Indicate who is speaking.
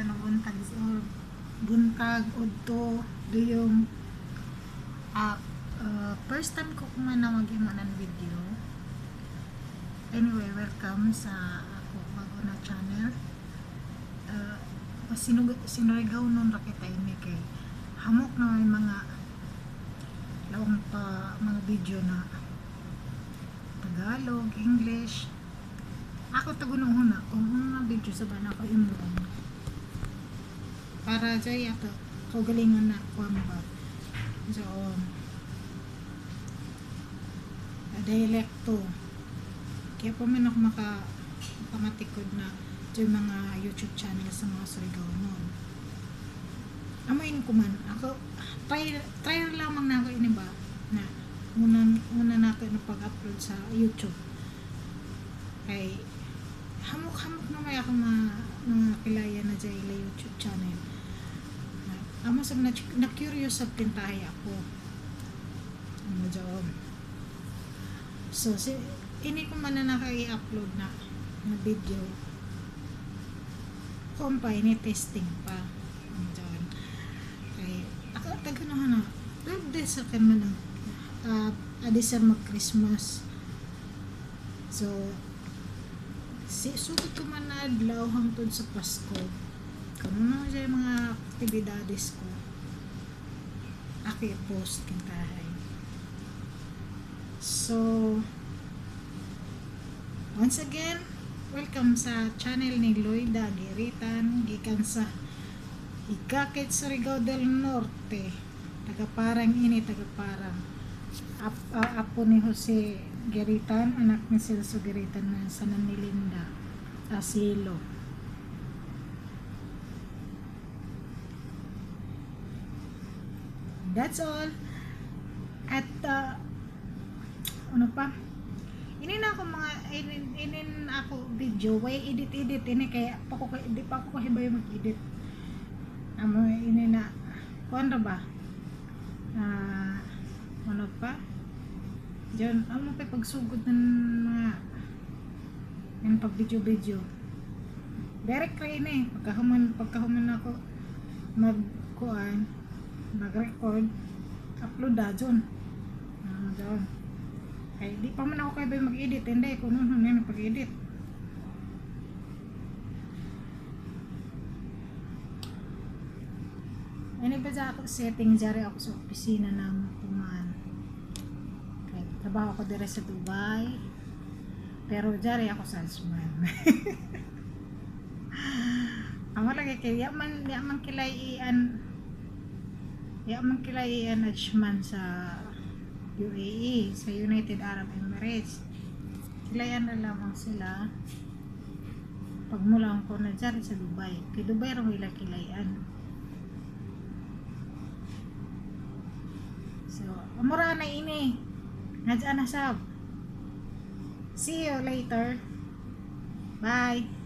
Speaker 1: dyan buntag or buntag udto duyong first time ko kumanawag yung manan video. Anyway, welcome sa ako bago na channel. Sinurigaw nun rakita ini kay hamok na may mga lawang pa mga video na Tagalog, English. Ako tagunong na kung mga video sa bana ko imong para jay ato kagalingan na ko ba so dialekto kaya po man ako makamatikod na yung mga YouTube channel sa mga Surigao noon. Amain ko man ako try lamang na ako ini ba na una nato na pag-upload sa YouTube kay hamok na may ako mga kilaya na dyan ila YouTube channel. Amo sa na-curious sa pintahay ako. Ano dyan. So, ini ko man na naka-i-upload na video. Kung pa, ini testing pa. Ano dyan. Kaya, ako taganahan na. Love sa akin man ang adisar mag-Christmas. So, sugod ko man na adlaw hangtod sa Pasko. Kung ano siya yung mga aktibidades ko, ako i-post kintahay. So, once again, welcome sa channel ni Loida Giritan, gikan sa Ikakit Surigao del Norte, tagaparang ini, tagaparang apo ni Jose Giritan, anak ni Celso Giritan na sa Nanilinda, Asilo. That's all. At ano pa? Inin ako video, way edit ini kaya di pa ako kahibay mag-edit. Amo ini na kuan ra ba? Ano pa? Diyan, ano pa pagsugod ng mga yung pag video direct ra ini pagkahuman ako mag-record upload da dyan dyan kaya di pa man ako kayo mag-edit hindi kung ano na pag-edit ano ba dyan ako setting dyan ako sa opisina ng tumaan. Trabaho ko dire sa Dubai. Pero jari ako salesman. Amo lagi kay yaman kilaian ajman sa UAE, sa United Arab Emirates. Kilayan na lamang sila. Pagmulang ko na jari sa Dubai. Kay Dubai ro ila kilayan. So, amura na ini. Nadyan na sab. See you later. Bye.